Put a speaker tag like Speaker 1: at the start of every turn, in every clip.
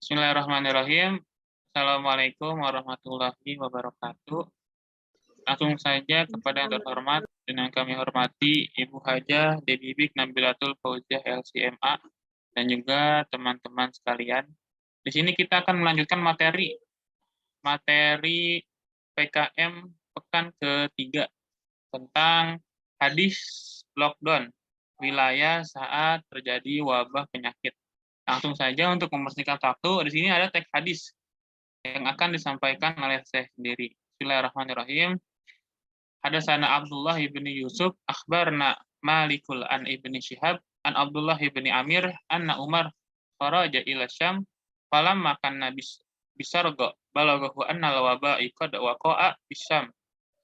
Speaker 1: Bismillahirrahmanirrahim. Assalamualaikum warahmatullahi wabarakatuh. Langsung saja kepada yang terhormat dan yang kami hormati Ibu Hajah Debibik Nabilatul Fauziah LCMA dan juga teman-teman sekalian. Di sini kita akan melanjutkan materi PKM pekan ketiga tentang hadis lockdown wilayah saat terjadi wabah penyakit. Langsung saja untuk membersihkan waktu, di sini ada teks hadis yang akan disampaikan oleh saya sendiri. Bismillahirrahmanirrahim. Hadatsana Abdullah ibni Yusuf, akhbarna Malikul an ibni Syihab, an Abdullah ibni Amir, anna Umar kharaja ila Syam, falam makan nabis bisarga, balagahu anna lawaba'i qad waqa'a bisyam.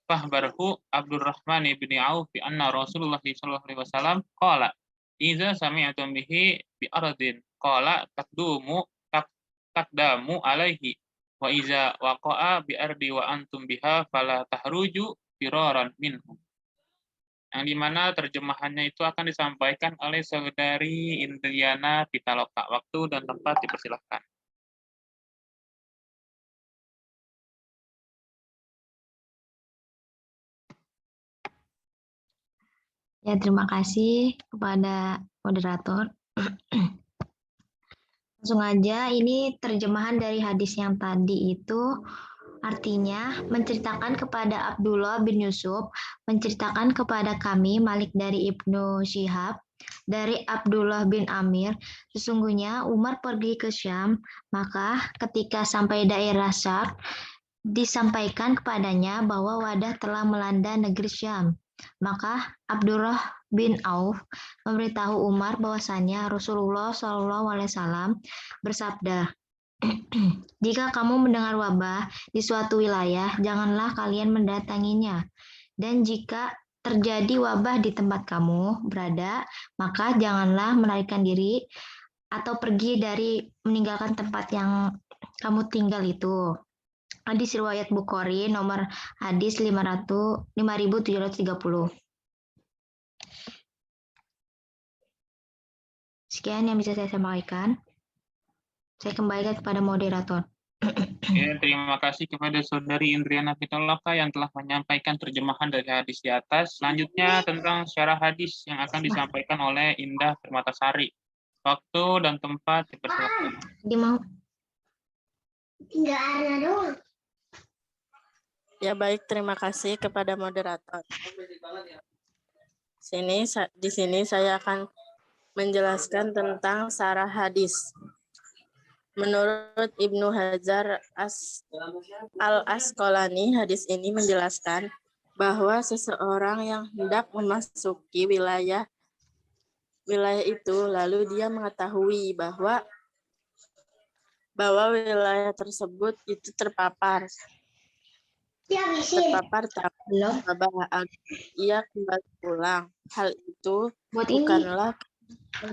Speaker 1: Fahbarahu Abdurrahman ibni Auf bi anna Rasulullah sallallahu alaihi wasallam qala idza sami'tum bihi bi ardin qala takdamu alaihi wa iza waqa'a bi ardi wa antum biha fala tahruju firaran minhu. Yang dimana terjemahannya itu akan disampaikan oleh saudari Indriana Pitaloka. Waktu dan tempat dipersilahkan.
Speaker 2: Ya, terima kasih kepada moderator. Langsung aja, ini terjemahan dari hadis yang tadi itu artinya menceritakan kepada Abdullah bin Yusuf, menceritakan kepada kami Malik dari Ibnu Syihab, dari Abdullah bin Amir, sesungguhnya Umar pergi ke Syam, maka ketika sampai daerah Syam, disampaikan kepadanya bahwa wadah telah melanda negeri Syam. Maka Abdullah bin Auf memberitahu Umar bahwasanya Rasulullah SAW bersabda, jika kamu mendengar wabah di suatu wilayah, janganlah kalian mendatanginya. Dan jika terjadi wabah di tempat kamu berada, maka janganlah melarikan diri atau pergi dari meninggalkan tempat yang kamu tinggal itu. Hadis riwayat Bukhari nomor hadis 5730. Sekian yang bisa saya sampaikan. Saya kembalikan kepada moderator.
Speaker 1: Ya, terima kasih kepada saudari Indriana Pitaloka yang telah menyampaikan terjemahan dari hadis di atas. Selanjutnya tentang syarah hadis yang akan disampaikan oleh Indah Permatasari. Waktu dan tempat dipersilakan.
Speaker 2: Dia mau.
Speaker 3: Tinggal Arna doang. Ya baik, terima kasih kepada moderator. Di sini saya akan menjelaskan tentang syarah hadis. Menurut Ibnu Hajar al-Asqalani, hadis ini menjelaskan bahwa seseorang yang hendak memasuki wilayah itu, lalu dia mengetahui bahwa wilayah tersebut itu terpapar wabah, ia kembali pulang. Hal itu bukanlah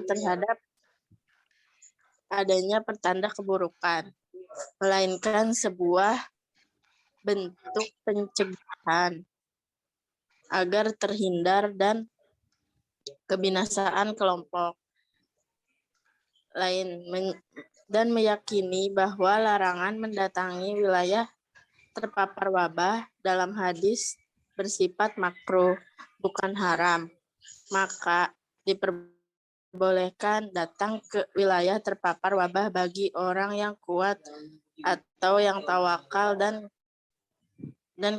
Speaker 3: terhadap adanya pertanda keburukan, melainkan sebuah bentuk pencegahan agar terhindar dan kebinasaan kelompok lain, dan meyakini bahwa larangan mendatangi wilayah terpapar wabah dalam hadis bersifat makruh, bukan haram. Maka diperbolehkan datang ke wilayah terpapar wabah bagi orang yang kuat atau yang tawakal dan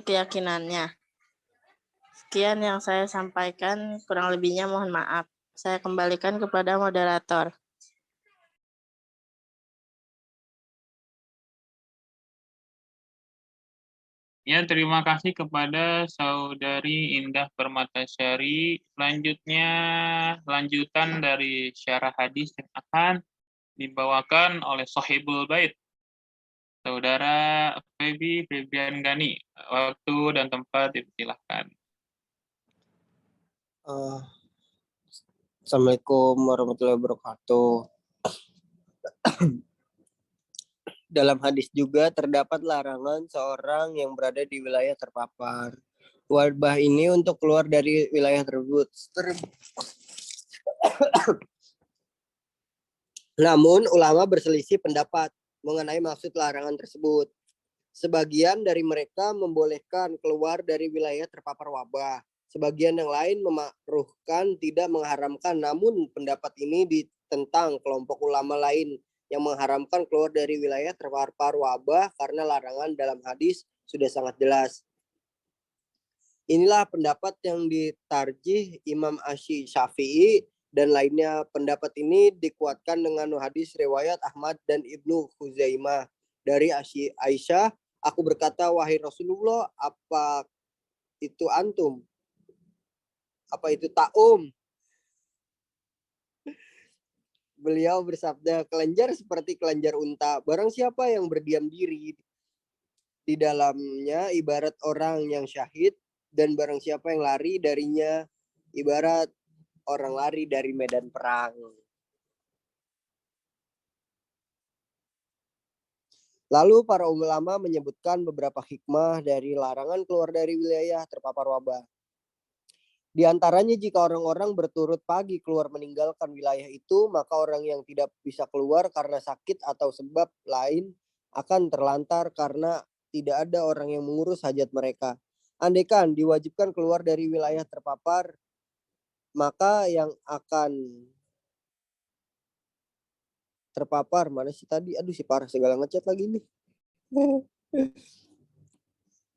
Speaker 3: keyakinannya. Sekian yang saya sampaikan, kurang lebihnya mohon maaf. Saya kembalikan kepada moderator.
Speaker 1: Ya, terima kasih kepada saudari Indah Permatasari. Selanjutnya, lanjutan dari syarah hadis yang akan dibawakan oleh Sohibul Bait, Saudara Febian Gani. Waktu dan tempat dipersilahkan.
Speaker 4: Assalamualaikum warahmatullahi wabarakatuh. Dalam hadis juga terdapat larangan seorang yang berada di wilayah terpapar wabah ini untuk keluar dari wilayah tersebut. Namun ulama berselisih pendapat mengenai maksud larangan tersebut. Sebagian dari mereka membolehkan keluar dari wilayah terpapar wabah. Sebagian yang lain memakruhkan, tidak mengharamkan. Namun pendapat ini ditentang kelompok ulama lain yang mengharamkan keluar dari wilayah terpapar wabah karena larangan dalam hadis sudah sangat jelas. Inilah pendapat yang ditarjih Imam Syafi'i dan lainnya. Pendapat ini dikuatkan dengan hadis riwayat Ahmad dan Ibnu Khuzaimah dari Aisyah. Aku berkata, wahai Rasulullah, apa itu antum? Apa itu ta'um? Beliau bersabda, kelenjar seperti kelenjar unta. Barang siapa yang berdiam diri di dalamnya ibarat orang yang syahid, dan barang siapa yang lari darinya ibarat orang lari dari medan perang. Lalu para ulama menyebutkan beberapa hikmah dari larangan keluar dari wilayah terpapar wabah. Di antaranya jika orang-orang berturut pagi keluar meninggalkan wilayah itu, maka orang yang tidak bisa keluar karena sakit atau sebab lain akan terlantar karena tidak ada orang yang mengurus hajat mereka. Andaikan diwajibkan keluar dari wilayah terpapar, maka yang akan terpapar, mana sih tadi? Aduh si parah segala ngechat lagi nih.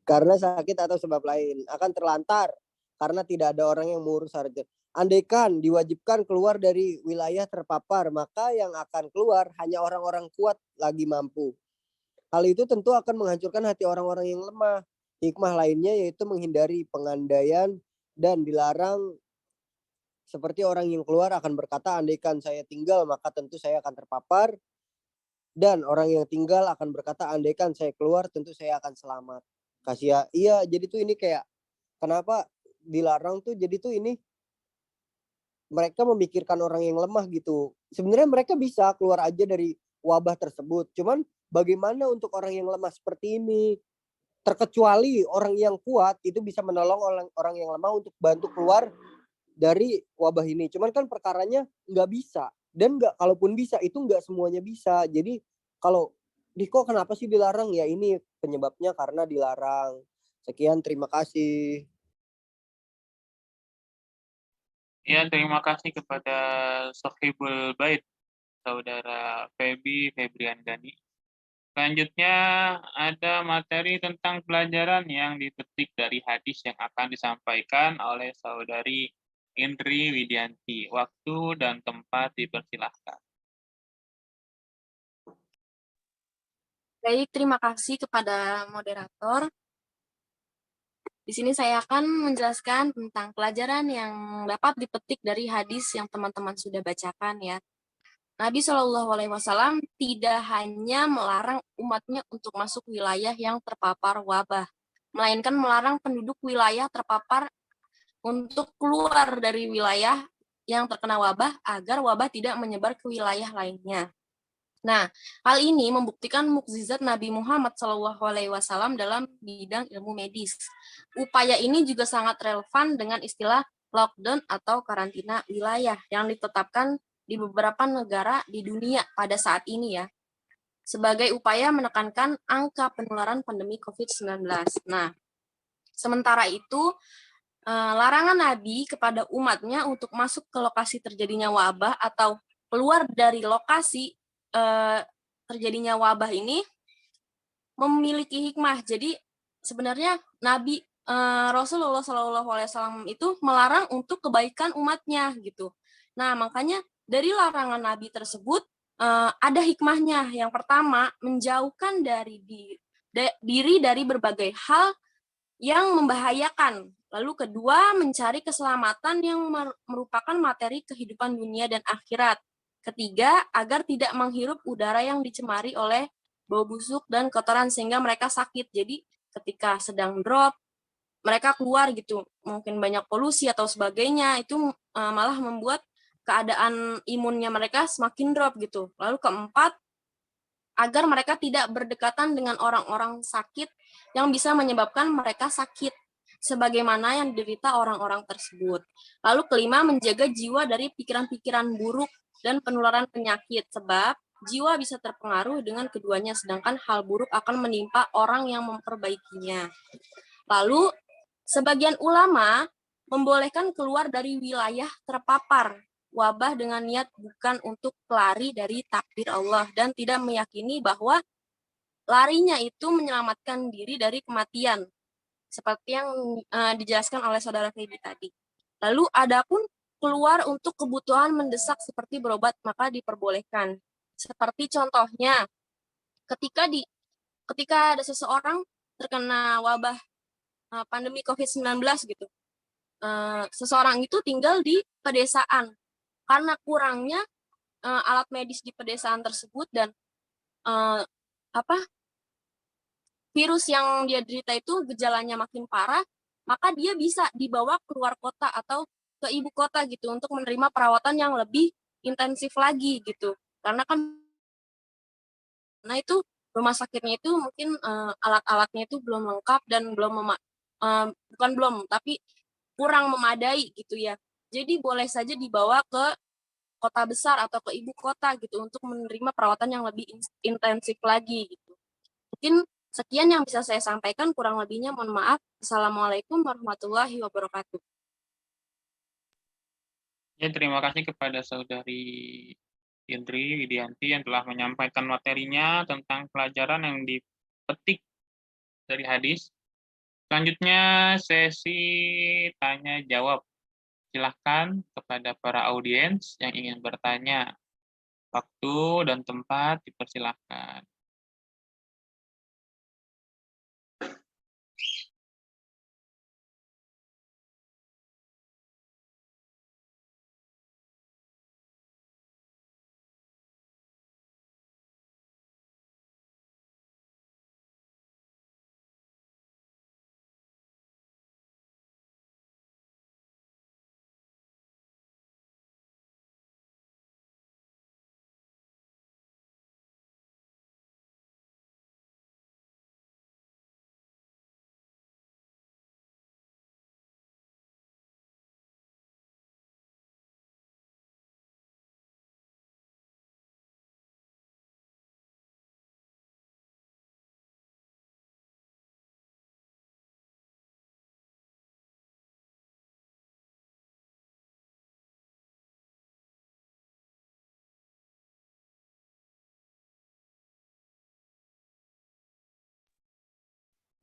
Speaker 4: Karena sakit atau sebab lain akan terlantar karena tidak ada orang yang mengurus hajat. Andaikan diwajibkan keluar dari wilayah terpapar, maka yang akan keluar hanya orang-orang kuat lagi mampu. Hal itu tentu akan menghancurkan hati orang-orang yang lemah. Hikmah lainnya yaitu menghindari pengandaian dan dilarang seperti orang yang keluar akan berkata, andaikan saya tinggal maka tentu saya akan terpapar. Dan orang yang tinggal akan berkata, andaikan saya keluar tentu saya akan selamat. Kasihan. Iya, jadi tuh ini kayak kenapa dilarang tuh, jadi tuh ini mereka memikirkan orang yang lemah gitu. Sebenarnya mereka bisa keluar aja dari wabah tersebut. Cuman bagaimana untuk orang yang lemah seperti ini? Terkecuali orang yang kuat itu bisa menolong orang yang lemah untuk bantu keluar dari wabah ini. Cuman kan perkaranya nggak bisa. Dan nggak, kalaupun bisa itu nggak semuanya bisa. Jadi kalau kok kenapa sih dilarang? Ya ini penyebabnya karena dilarang. Sekian, terima kasih.
Speaker 1: Ya, terima kasih kepada Sohibul Bait, Saudara Febrian Gani. Selanjutnya ada materi tentang pelajaran yang dipetik dari hadis yang akan disampaikan oleh Saudari Indri Widianti. Waktu dan tempat dipersilahkan.
Speaker 3: Baik, terima kasih kepada moderator. Di sini saya akan menjelaskan tentang pelajaran yang dapat dipetik dari hadis yang teman-teman sudah bacakan ya. Nabi Shallallahu Alaihi Wasallam tidak hanya melarang umatnya untuk masuk wilayah yang terpapar wabah, melainkan melarang penduduk wilayah terpapar untuk keluar dari wilayah yang terkena wabah agar wabah tidak menyebar ke wilayah lainnya. Nah, hal ini membuktikan mukjizat Nabi Muhammad SAW dalam bidang ilmu medis. Upaya ini juga sangat relevan dengan istilah lockdown atau karantina wilayah yang ditetapkan di beberapa negara di dunia pada saat ini ya, sebagai upaya menekankan angka penularan pandemi COVID-19. Nah, sementara itu, larangan Nabi kepada umatnya untuk masuk ke lokasi terjadinya wabah atau keluar dari lokasi terjadinya wabah ini memiliki hikmah. Jadi sebenarnya Nabi Rasulullah SAW itu melarang untuk kebaikan umatnya gitu. Nah makanya dari larangan Nabi tersebut ada hikmahnya. Yang pertama, menjauhkan dari diri dari berbagai hal yang membahayakan. Lalu kedua, mencari keselamatan yang merupakan materi kehidupan dunia dan akhirat. Ketiga, agar tidak menghirup udara yang dicemari oleh bau busuk dan kotoran sehingga mereka sakit. Jadi ketika sedang drop, mereka keluar gitu, mungkin banyak polusi atau sebagainya, itu malah membuat keadaan imunnya mereka semakin drop gitu. Lalu keempat, agar mereka tidak berdekatan dengan orang-orang sakit yang bisa menyebabkan mereka sakit, sebagaimana yang diderita orang-orang tersebut. Lalu kelima, menjaga jiwa dari pikiran-pikiran buruk dan penularan penyakit, sebab jiwa bisa terpengaruh dengan keduanya, sedangkan hal buruk akan menimpa orang yang memperbaikinya. Lalu, sebagian ulama membolehkan keluar dari wilayah terpapar wabah dengan niat bukan untuk lari dari takdir Allah dan tidak meyakini bahwa larinya itu menyelamatkan diri dari kematian, seperti yang dijelaskan oleh saudara Feby tadi. Lalu adapun keluar untuk kebutuhan mendesak seperti berobat, maka diperbolehkan. Seperti contohnya, ketika ada seseorang terkena wabah pandemi COVID-19 gitu, seseorang itu tinggal di pedesaan karena kurangnya alat medis di pedesaan tersebut dan virus yang dia derita itu gejalanya makin parah, maka dia bisa dibawa keluar kota atau ke ibu kota gitu untuk menerima perawatan yang lebih intensif lagi gitu. Karena itu rumah sakitnya itu mungkin alat-alatnya itu belum lengkap dan bukan belum, tapi kurang memadai gitu ya. Jadi boleh saja dibawa ke kota besar atau ke ibu kota gitu untuk menerima perawatan yang lebih intensif lagi gitu. Mungkin sekian yang bisa saya sampaikan, kurang lebihnya mohon maaf. Assalamualaikum warahmatullahi wabarakatuh.
Speaker 1: Ya, terima kasih kepada Saudari Indri Widianti yang telah menyampaikan materinya tentang pelajaran yang dipetik dari hadis. Selanjutnya sesi tanya jawab. Silahkan kepada para audiens yang ingin bertanya. Waktu dan tempat dipersilahkan.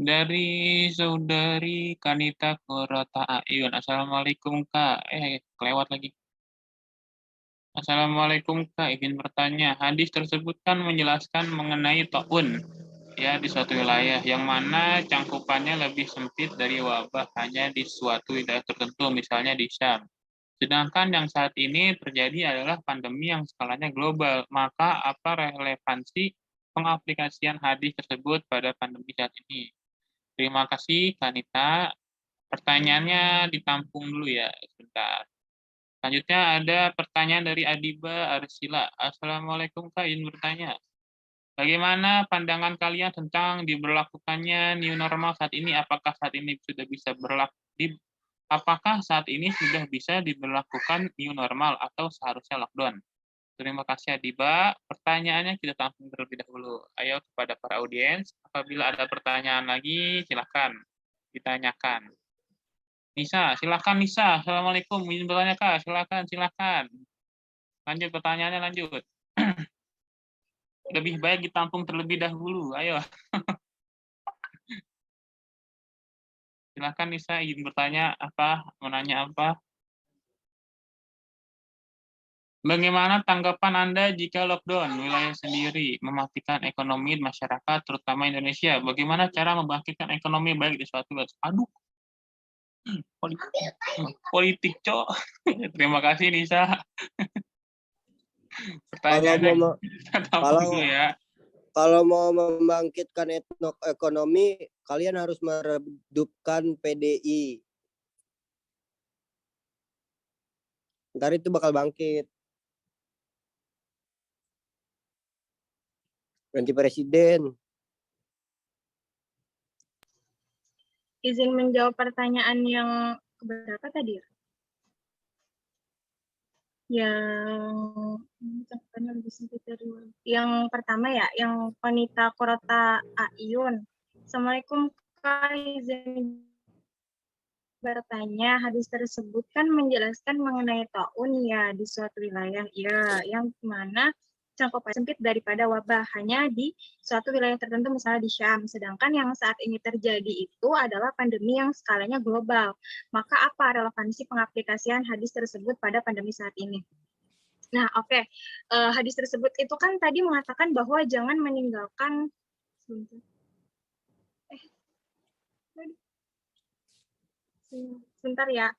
Speaker 1: Dari Saudari Kanita Kurota Ayun. Assalamualaikum Kak. Kelewat lagi. Assalamualaikum Kak, izin bertanya. Hadis tersebut kan menjelaskan mengenai ta'un ya di suatu wilayah yang mana cangkupannya lebih sempit dari wabah hanya di suatu wilayah tertentu, misalnya di Syam. Sedangkan yang saat ini terjadi adalah pandemi yang skalanya global. Maka apa relevansi pengaplikasian hadis tersebut pada pandemi saat ini? Terima kasih, Kanita. Pertanyaannya ditampung dulu ya, sebentar. Selanjutnya ada pertanyaan dari Adiba Arsila. Assalamualaikum Kak, izin bertanya. Bagaimana pandangan kalian tentang diberlakukannya new normal saat ini? Apakah saat ini sudah bisa diberlakukan new normal atau seharusnya lockdown? Terima kasih Adiba. Pertanyaannya kita tampung terlebih dahulu. Ayo kepada para audiens, apabila ada pertanyaan lagi, silakan ditanyakan. Nisa, silakan Nisa. Assalamualaikum. Izin bertanya Kak, silakan. Lanjut pertanyaannya, lanjut. Lebih baik ditampung terlebih dahulu. Ayo. Silakan Nisa, izin bertanya apa, menanya apa? Bagaimana tanggapan Anda jika lockdown wilayah sendiri mematikan ekonomi masyarakat, terutama Indonesia? Bagaimana cara membangkitkan ekonomi baik di suatu wilayah? Aduh, politik, Cok. Terima kasih, Nisa. Pertanyaannya kita tampung dulu ya.
Speaker 4: Kalau mau membangkitkan ekonomi, kalian harus meredupkan PDI. Ntar itu bakal bangkit. Ganti presiden.
Speaker 5: Izin menjawab pertanyaan yang keberapa tadi ya? Yang cakupannya lebih sempit dari yang pertama ya, yang wanita Korota Ayun. Assalamualaikum Kak, izin bertanya, hadis tersebut kan menjelaskan mengenai taun ya di suatu wilayah, ya, yang mana cakupan sempit daripada wabah hanya di suatu wilayah tertentu, misalnya di Syam. Sedangkan yang saat ini terjadi itu adalah pandemi yang skalanya global. Maka apa relevansi pengaplikasian hadis tersebut pada pandemi saat ini? Nah, oke. Hadis tersebut itu kan tadi mengatakan bahwa jangan meninggalkan sebentar ya.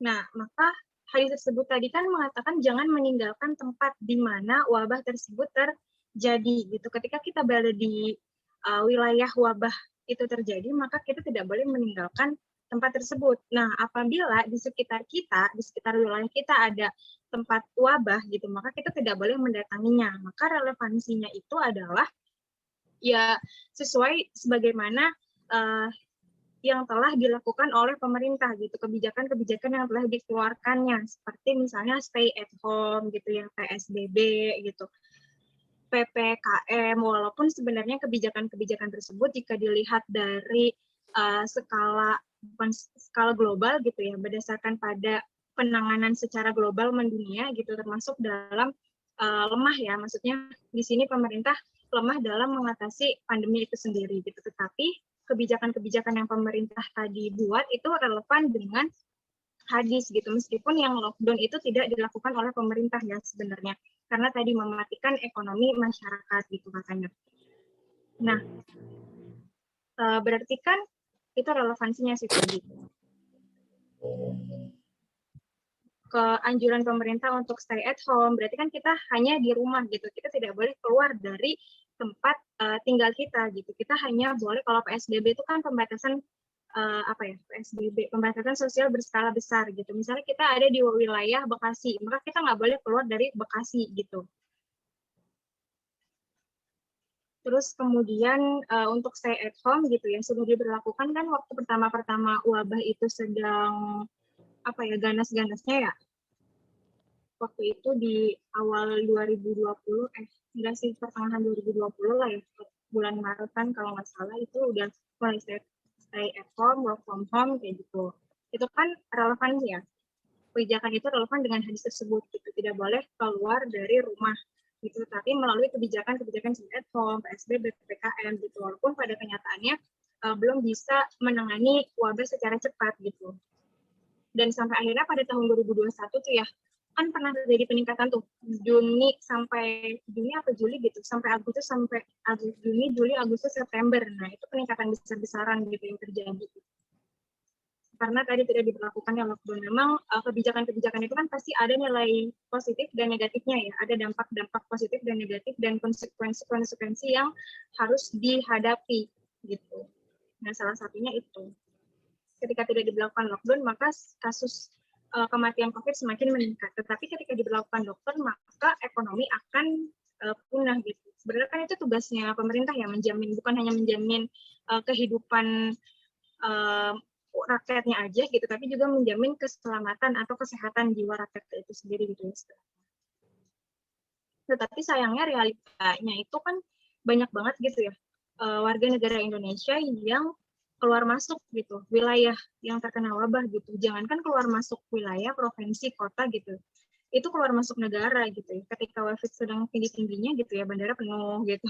Speaker 5: Nah, maka hadis tersebut tadi kan mengatakan jangan meninggalkan tempat di mana wabah tersebut terjadi gitu. Ketika kita berada di wilayah wabah itu terjadi, maka kita tidak boleh meninggalkan tempat tersebut. Nah, apabila di sekitar kita, di sekitar wilayah kita ada tempat wabah gitu, maka kita tidak boleh mendatanginya. Maka relevansinya itu adalah ya sesuai sebagaimana yang telah dilakukan oleh pemerintah gitu, kebijakan-kebijakan yang telah dikeluarkannya, seperti misalnya stay at home gitu ya, PSBB gitu, PPKM, walaupun sebenarnya kebijakan-kebijakan tersebut jika dilihat dari skala global gitu ya, berdasarkan pada penanganan secara global mendunia gitu, termasuk dalam lemah ya, maksudnya di sini pemerintah lemah dalam mengatasi pandemi itu sendiri gitu, tetapi kebijakan-kebijakan yang pemerintah tadi buat itu relevan dengan hadis gitu, meskipun yang lockdown itu tidak dilakukan oleh pemerintah ya sebenarnya, karena tadi mematikan ekonomi masyarakat gitu katanya. Nah, berarti kan itu relevansinya sih tadi. Keanjuran pemerintah untuk stay at home, berarti kan kita hanya di rumah gitu, kita tidak boleh keluar dari tempat tinggal kita gitu. Kita hanya boleh, kalau PSBB itu kan pembatasan PSBB, pembatasan sosial berskala besar gitu. Misalnya kita ada di wilayah Bekasi, maka kita nggak boleh keluar dari Bekasi gitu. Terus kemudian untuk stay at home gitu ya, sudah diberlakukan kan waktu pertama-pertama wabah itu sedang ganas-ganasnya ya. Waktu itu di awal 2020, enggak sih, pertengahan 2020 lah ya, bulan Maret kan kalau nggak salah, itu udah mulai stay at home, work from home, kayak gitu. Itu kan relevan ya, kebijakan itu relevan dengan hadis tersebut, gitu. Tidak boleh keluar dari rumah, gitu. Tapi melalui kebijakan-kebijakan stay at home, PSBB, PPKM, gitu. Walaupun pada kenyataannya belum bisa menangani wabah secara cepat, gitu. Dan sampai akhirnya pada tahun 2021 tuh ya, kan pernah terjadi peningkatan tuh Juni atau Juli gitu, sampai Juni, Juli, Agustus, September. Nah, itu peningkatan besar-besaran gitu yang terjadi. Karena tadi tidak diberlakukannya lockdown. Memang kebijakan-kebijakan itu kan pasti ada nilai positif dan negatifnya ya. Ada dampak-dampak positif dan negatif dan konsekuensi yang harus dihadapi gitu. Nah, salah satunya itu. Ketika tidak diberlakukan lockdown, maka kasus kematian COVID semakin meningkat. Tetapi ketika diberlakukan lockdown, maka ekonomi akan punah gitu. Sebenarnya kan itu tugasnya pemerintah ya, menjamin, bukan hanya menjamin kehidupan rakyatnya aja gitu, tapi juga menjamin keselamatan atau kesehatan jiwa rakyat itu sendiri gitu ya. Tetapi sayangnya realitanya itu kan banyak banget gitu ya, warga negara Indonesia yang keluar masuk gitu, wilayah yang terkena wabah gitu. Jangankan keluar masuk wilayah, provinsi, kota gitu, itu keluar masuk negara gitu ya. Ketika wabah sedang tinggi-tingginya gitu ya, bandara penuh gitu,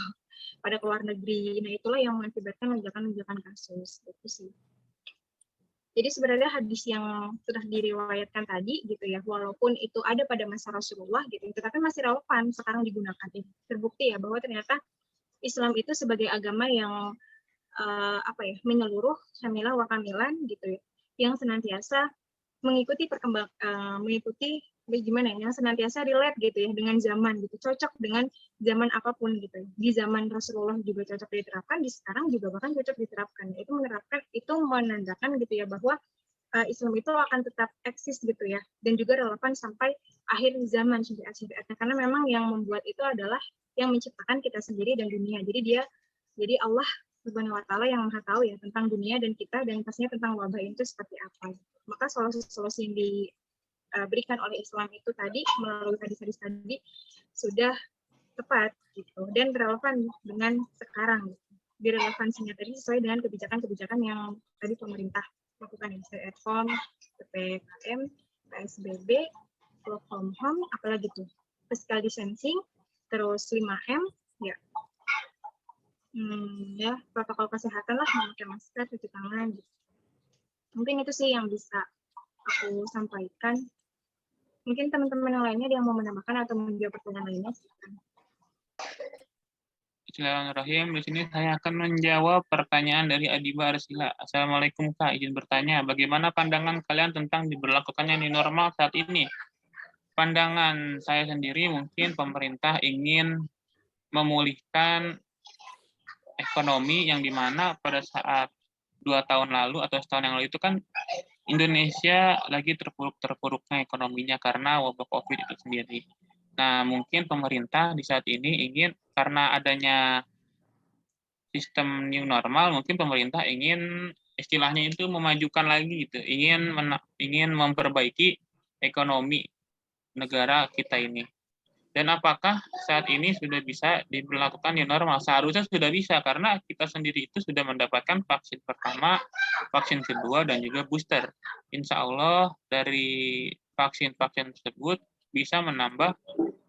Speaker 5: pada keluar negeri. Nah, itulah yang mengakibatkan lonjakan kasus gitu sih. Jadi sebenarnya hadis yang sudah diriwayatkan tadi gitu ya, walaupun itu ada pada masa Rasulullah gitu, tetapi masih relevan sekarang digunakan. Terbukti ya bahwa ternyata Islam itu sebagai agama yang menyeluruh, syamilah wa kamilan gitu ya, yang senantiasa mengikuti yang senantiasa relate gitu ya dengan zaman gitu, cocok dengan zaman apapun gitu. Di zaman Rasulullah juga cocok diterapkan, di sekarang juga bahkan cocok diterapkan. Itu menandakan gitu ya bahwa Islam itu akan tetap eksis gitu ya, dan juga relevan sampai akhir zaman, sampai akhir. Karena memang yang membuat itu adalah yang menciptakan kita sendiri dan dunia. Jadi Allah Subhanahu wa Ta'ala yang Maha tahu ya tentang dunia dan kita, dan pastinya tentang wabah itu seperti apa. Maka solusi-solusi yang diberikan oleh Islam itu tadi melalui hadis-hadis tadi sudah tepat gitu dan relevan dengan sekarang. Direlevansinya tadi sesuai dengan kebijakan-kebijakan yang tadi pemerintah lakukan, stay at home, PPKM, PSBB, work from home, apalagi tuh physical distancing, terus 5M, ya. Ya, protokol kesehatan lah, memakai masker, cuci tangan. Gitu. Mungkin itu sih yang bisa aku sampaikan. Mungkin teman-teman yang lainnya yang mau menambahkan atau menjawab pertanyaan lainnya, silakan.
Speaker 1: Bismillahirrahmanirrahim. Di sini saya akan menjawab pertanyaan dari Adiba Arsila. Assalamualaikum Kak, izin bertanya, bagaimana pandangan kalian tentang diberlakukannya new normal saat ini? Pandangan saya sendiri mungkin pemerintah ingin memulihkan ekonomi yang dimana pada saat 2 tahun lalu atau setahun yang lalu itu kan Indonesia lagi terpuruknya ekonominya karena wabah COVID itu sendiri. Nah, mungkin pemerintah di saat ini ingin, karena adanya sistem new normal, mungkin pemerintah ingin istilahnya itu memajukan lagi gitu, ingin memperbaiki ekonomi negara kita ini. Dan apakah saat ini sudah bisa diberlakukan new normal? Seharusnya sudah bisa, karena kita sendiri itu sudah mendapatkan vaksin pertama, vaksin kedua, dan juga booster. Insya Allah dari vaksin-vaksin tersebut bisa menambah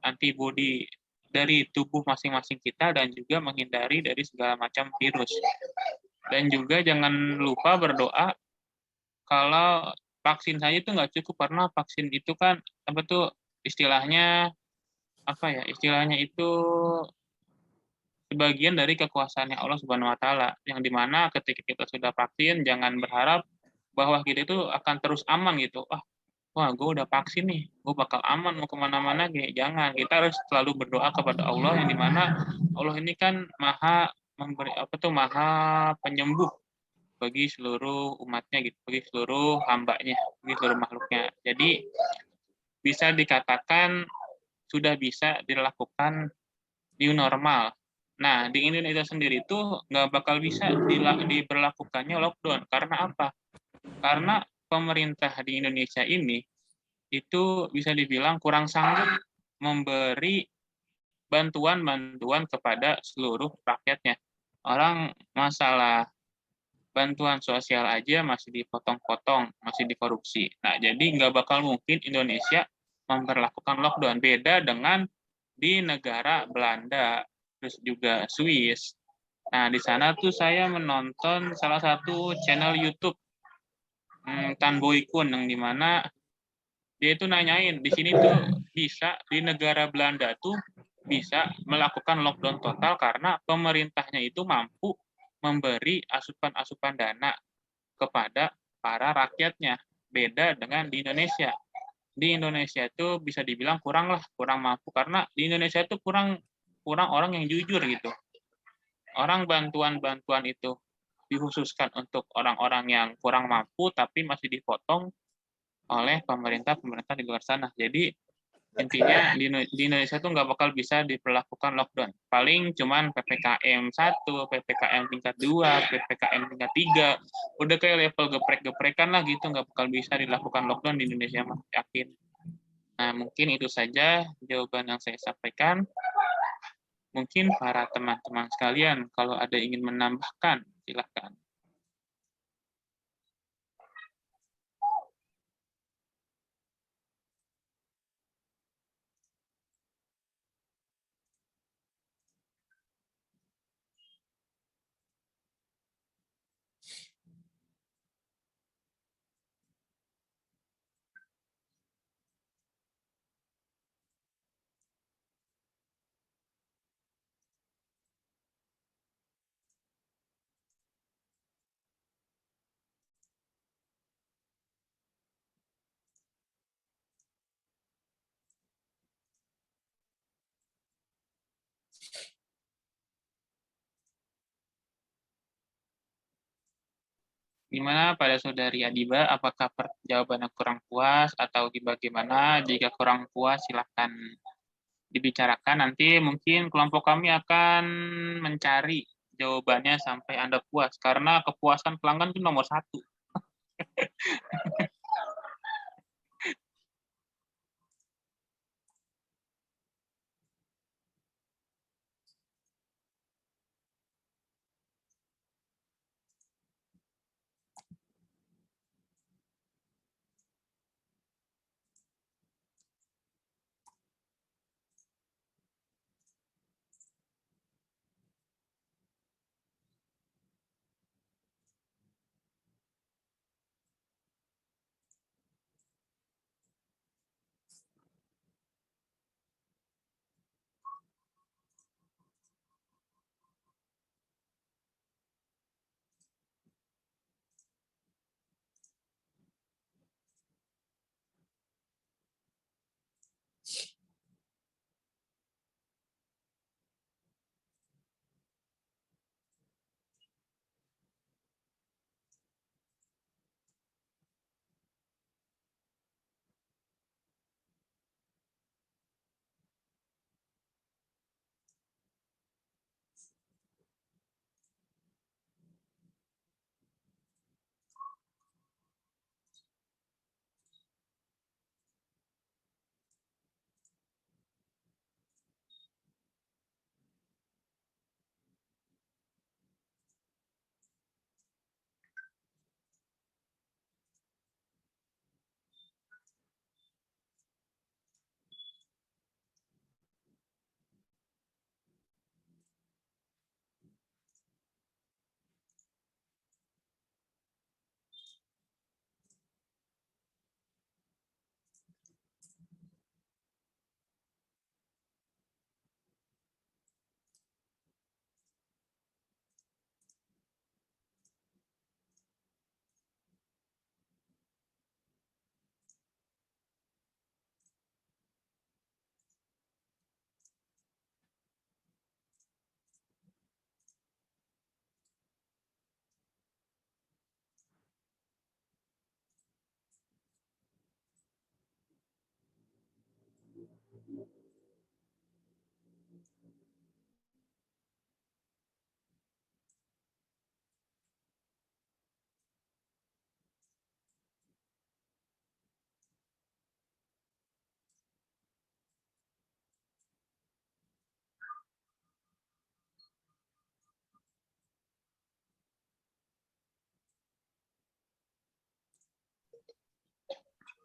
Speaker 1: antibodi dari tubuh masing-masing kita dan juga menghindari dari segala macam virus. Dan juga jangan lupa berdoa, kalau vaksin saja itu nggak cukup, karena vaksin itu kan istilahnya itu sebagian dari kekuasaannya Allah Subhanahu wa Ta'ala, yang dimana ketika kita sudah vaksin, jangan berharap bahwa kita itu akan terus aman gitu. Wah, gue udah vaksin nih, gue bakal aman mau kemana-mana. Jangan, kita harus selalu berdoa kepada Allah, yang dimana Allah ini kan maha penyembuh bagi seluruh umatnya gitu, bagi seluruh hambanya, bagi seluruh makhluknya. Jadi bisa dikatakan sudah bisa dilakukan new normal. Nah, di Indonesia sendiri itu nggak bakal bisa diberlakukannya lockdown. Karena apa? Karena pemerintah di Indonesia ini itu bisa dibilang kurang sanggup memberi bantuan-bantuan kepada seluruh rakyatnya. Orang masalah bantuan sosial aja masih dipotong-potong, masih dikorupsi. Nah, jadi nggak bakal mungkin Indonesia memperlakukan lockdown. Beda dengan di negara Belanda, terus juga Swiss. Nah, di sana tuh saya menonton salah satu channel YouTube, Tan Boy Kun, yang dimana dia itu nanyain, di sini tuh bisa, di negara Belanda tuh bisa melakukan lockdown total karena pemerintahnya itu mampu memberi asupan-asupan dana kepada para rakyatnya. Beda dengan di Indonesia. Di Indonesia itu bisa dibilang kurang mampu, karena di Indonesia itu kurang orang yang jujur gitu. Orang bantuan-bantuan itu dikhususkan untuk orang-orang yang kurang mampu, tapi masih dipotong oleh pemerintah di luar sana. Jadi intinya di Indonesia tuh nggak bakal bisa diperlakukan lockdown. Paling cuman PPKM 1, PPKM tingkat 2, PPKM tingkat 3. Udah kayak level geprek-geprekan lah gitu, nggak bakal bisa dilakukan lockdown di Indonesia, mah yakin. Nah, mungkin itu saja jawaban yang saya sampaikan. Mungkin para teman-teman sekalian, kalau ada ingin menambahkan, silakan. Gimana pada Saudari Adiba, apakah jawabannya kurang puas atau bagaimana? Jika kurang puas, silakan dibicarakan. Nanti mungkin kelompok kami akan mencari jawabannya sampai Anda puas, karena kepuasan pelanggan itu nomor 1.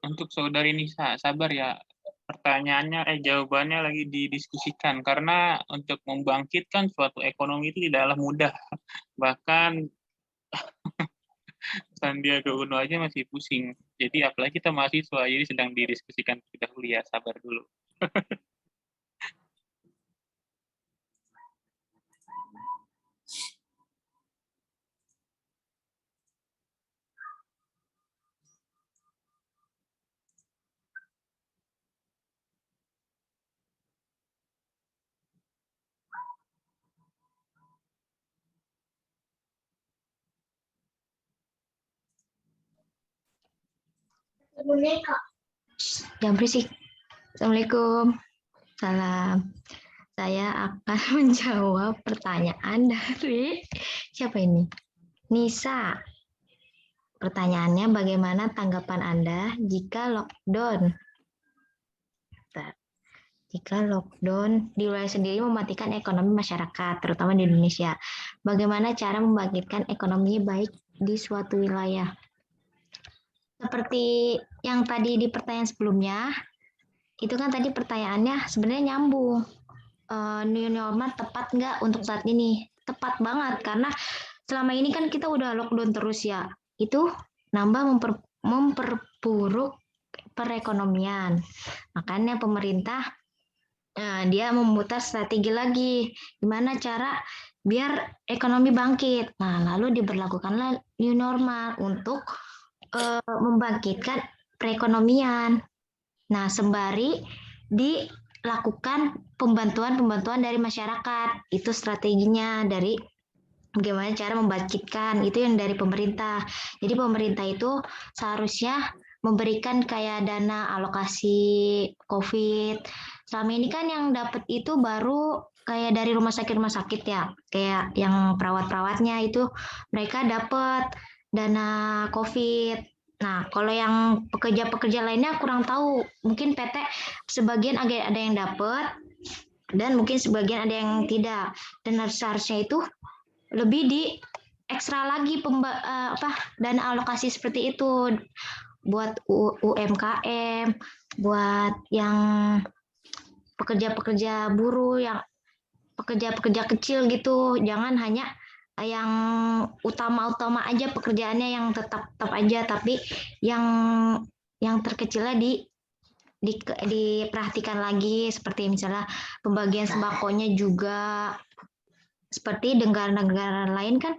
Speaker 1: Untuk saudari Nisa, sabar ya. Jawabannya lagi didiskusikan, karena untuk membangkitkan suatu ekonomi itu tidaklah mudah. Bahkan Sandiaga Uno aja masih pusing. Jadi apalagi kita mahasiswa, jadi sedang didiskusikan terlebih dahulu ya, sabar dulu.
Speaker 2: Jangan berisik. Assalamualaikum. Salam. Saya akan menjawab pertanyaan dari siapa ini? Nisa. Pertanyaannya, bagaimana tanggapan Anda jika lockdown? Jika lockdown di wilayah sendiri mematikan ekonomi masyarakat, terutama di Indonesia, bagaimana cara membangkitkan ekonomi baik di suatu wilayah? Seperti yang tadi di pertanyaan sebelumnya, itu kan tadi pertanyaannya sebenarnya nyambung. New normal tepat nggak untuk saat ini? Tepat banget, karena selama ini kan kita udah lockdown terus ya. Itu nambah memperburuk perekonomian. Makanya pemerintah dia memutar strategi lagi. Gimana cara biar ekonomi bangkit. Nah, lalu diberlakukanlah new normal untuk membangkitkan perekonomian. Nah, sembari dilakukan pembantuan dari masyarakat. Itu strateginya dari bagaimana cara membangkitkan, itu yang dari pemerintah. Jadi pemerintah itu seharusnya memberikan kayak dana alokasi COVID. Selama ini kan yang dapat itu baru kayak dari rumah sakit ya, kayak yang perawat-perawatnya itu mereka dapat dana COVID. Nah, kalau yang pekerja-pekerja lainnya kurang tahu. Mungkin PT sebagian ada yang dapat dan mungkin sebagian ada yang tidak. Dan seharusnya itu lebih di ekstra lagi dana alokasi seperti itu buat UMKM, buat yang pekerja-pekerja buruh, yang pekerja-pekerja kecil gitu. Jangan hanya yang utama-utama aja pekerjaannya yang tetap aja, tapi yang terkecilnya diperhatikan lagi, seperti misalnya pembagian sembakonya juga. Seperti negara-negara lain kan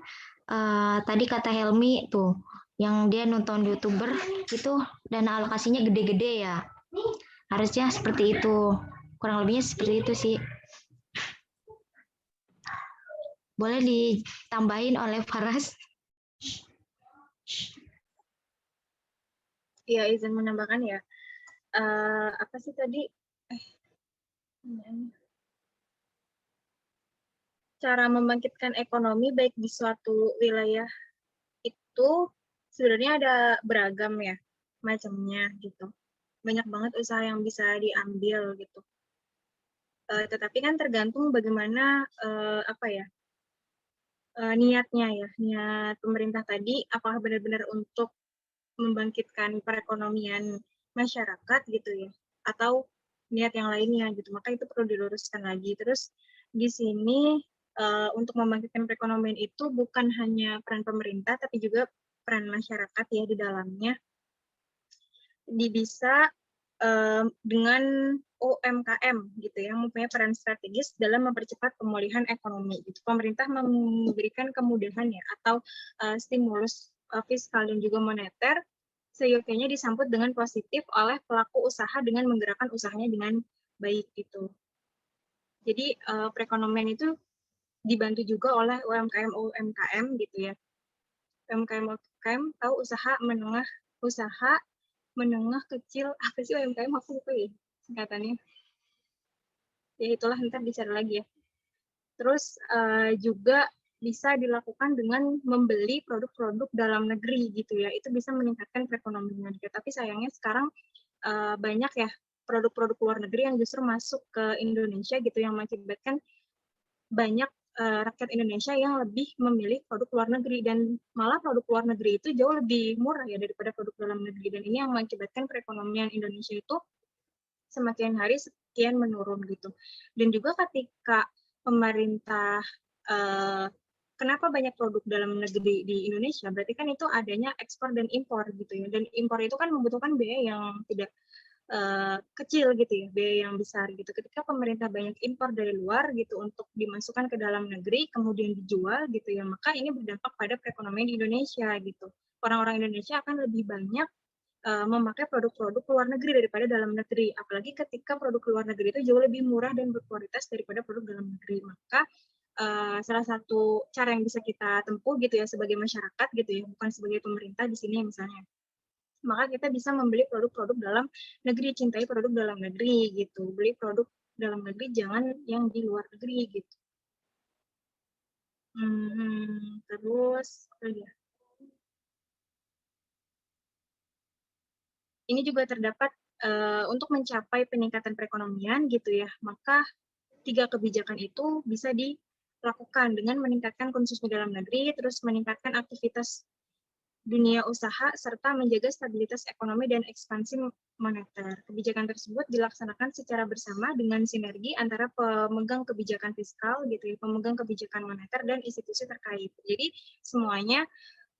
Speaker 2: tadi kata Helmi tuh yang dia nonton YouTuber itu dana alokasinya gede-gede ya. Harusnya seperti itu. Kurang lebihnya seperti itu sih. Boleh ditambahin oleh Faras?
Speaker 5: Ya, izin menambahkan ya. Apa sih tadi? Cara membangkitkan ekonomi baik di suatu wilayah itu sebenarnya ada beragam ya macamnya gitu. Banyak banget usaha yang bisa diambil gitu. Tetapi kan tergantung bagaimana niatnya ya, niat pemerintah tadi apakah benar-benar untuk membangkitkan perekonomian masyarakat gitu ya, atau niat yang lainnya gitu. Maka itu perlu diluruskan lagi. Terus di sini untuk membangkitkan perekonomian itu bukan hanya peran pemerintah, tapi juga peran masyarakat ya di dalamnya. Bisa dengan UMKM gitu ya, mempunyai peran strategis dalam mempercepat pemulihan ekonomi. Gitu. Pemerintah memberikan kemudahan ya atau stimulus fiskal dan juga moneter seyogyanya disambut dengan positif oleh pelaku usaha dengan menggerakkan usahanya dengan baik gitu. Jadi perekonomian itu dibantu juga oleh UMKM gitu ya. UMKM tahu usaha menengah kecil, apa sih UMKM aku lupa ya singkatannya. Ya itulah, ntar dicari lagi ya. Terus juga bisa dilakukan dengan membeli produk-produk dalam negeri gitu ya. Itu bisa meningkatkan perekonomian juga. Tapi sayangnya sekarang banyak ya produk-produk luar negeri yang justru masuk ke Indonesia gitu, yang mengakibatkan banyak rakyat Indonesia yang lebih memilih produk luar negeri, dan malah produk luar negeri itu jauh lebih murah ya daripada produk dalam negeri, dan ini yang mengakibatkan perekonomian Indonesia itu semakin hari semakin menurun gitu. Dan juga ketika pemerintah kenapa banyak produk dalam negeri di Indonesia, berarti kan itu adanya ekspor dan impor gitu ya, dan impor itu kan membutuhkan biaya yang tidak kecil gitu ya, biaya yang besar gitu. Ketika pemerintah banyak impor dari luar gitu untuk dimasukkan ke dalam negeri kemudian dijual gitu ya, maka ini berdampak pada perekonomian di Indonesia gitu. Orang-orang Indonesia akan lebih banyak memakai produk-produk luar negeri daripada dalam negeri, apalagi ketika produk luar negeri itu jauh lebih murah dan berkualitas daripada produk dalam negeri. Maka salah satu cara yang bisa kita tempuh gitu ya sebagai masyarakat gitu ya, bukan sebagai pemerintah di sini misalnya, maka kita bisa membeli produk-produk dalam negeri, cintai produk dalam negeri gitu, beli produk dalam negeri, jangan yang di luar negeri gitu. Terus ini juga terdapat untuk mencapai peningkatan perekonomian gitu ya, maka 3 kebijakan itu bisa dilakukan dengan meningkatkan konsumsi dalam negeri, terus meningkatkan aktivitas dunia usaha, serta menjaga stabilitas ekonomi dan ekspansi moneter. Kebijakan tersebut dilaksanakan secara bersama dengan sinergi antara pemegang kebijakan fiskal gitu ya, pemegang kebijakan moneter dan institusi terkait. Jadi semuanya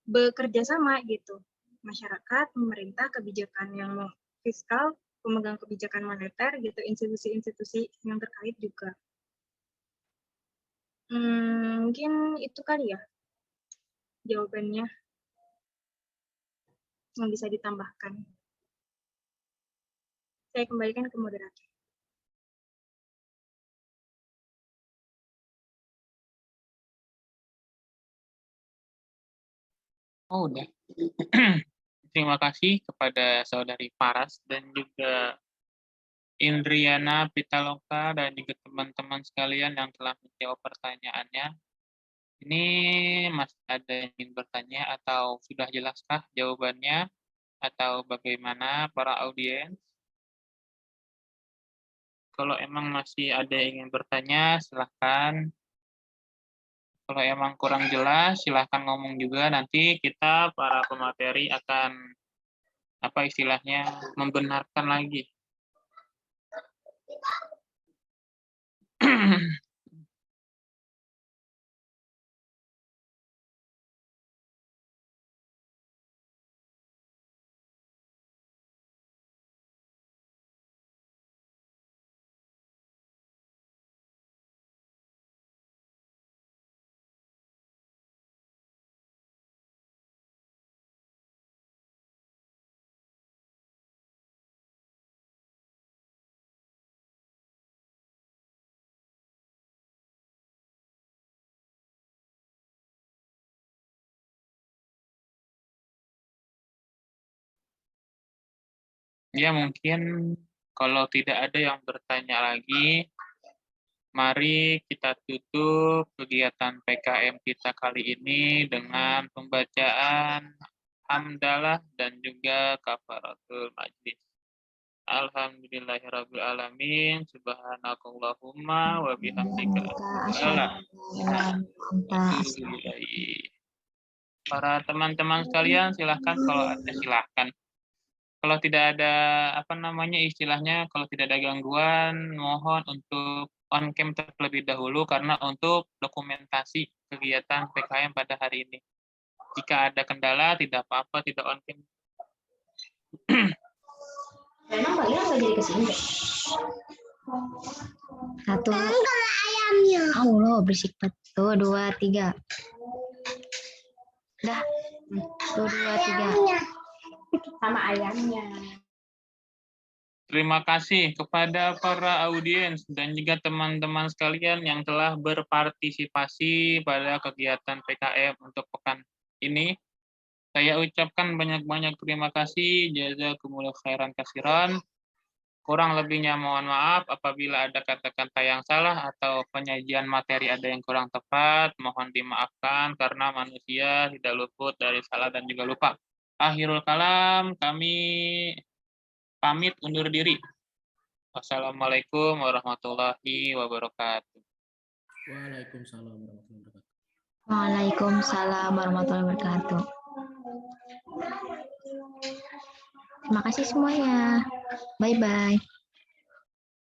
Speaker 5: bekerja sama gitu. Masyarakat, pemerintah, kebijakan yang fiskal, pemegang kebijakan moneter gitu, institusi-institusi yang terkait juga. Mungkin itu kali ya jawabannya yang bisa ditambahkan. Saya kembalikan ke moderator.
Speaker 1: Oh, udah. Terima kasih kepada Saudari Faras dan juga Indriana Pitaloka dan juga teman-teman sekalian yang telah menjawab pertanyaannya. Ini masih ada yang ingin bertanya atau sudah jelaskah jawabannya atau bagaimana para audiens? Kalau emang masih ada yang ingin bertanya, silahkan. Kalau emang kurang jelas, silahkan ngomong juga. Nanti kita para pemateri akan apa istilahnya membenarkan lagi. Ya, mungkin kalau tidak ada yang bertanya lagi, mari kita tutup kegiatan PKM kita kali ini dengan pembacaan hamdalah dan juga kafaratul majlis. Alhamdulillahirrabbilalamin, subhanakallahumma wa bihamdika. Para teman-teman sekalian, silahkan kalau ada silahkan. Kalau tidak ada apa namanya istilahnya, kalau tidak ada gangguan, mohon untuk on cam terlebih dahulu karena untuk dokumentasi kegiatan PKM pada hari ini. Jika ada kendala, tidak apa-apa, tidak on cam.
Speaker 2: Memang Mbak Ira nggak jadi kesini deh. Satu. Ayamnya. Allah berisik banget. Tuh, 2, 3. Dah. Tuh, 2, 3. Sama ayamnya.
Speaker 1: Terima kasih kepada para audiens dan juga teman-teman sekalian yang telah berpartisipasi pada kegiatan PKM untuk pekan ini. Saya ucapkan banyak-banyak terima kasih, jazakumullah khairan kasiran. Kurang lebihnya mohon maaf apabila ada kata-kata yang salah atau penyajian materi ada yang kurang tepat, mohon dimaafkan karena manusia tidak luput dari salah dan juga lupa. Akhirul kalam, kami pamit undur diri. Wassalamualaikum warahmatullahi wabarakatuh.
Speaker 6: Waalaikumsalam warahmatullahi wabarakatuh.
Speaker 2: Waalaikumsalam warahmatullahi wabarakatuh. Terima kasih semuanya. Bye-bye.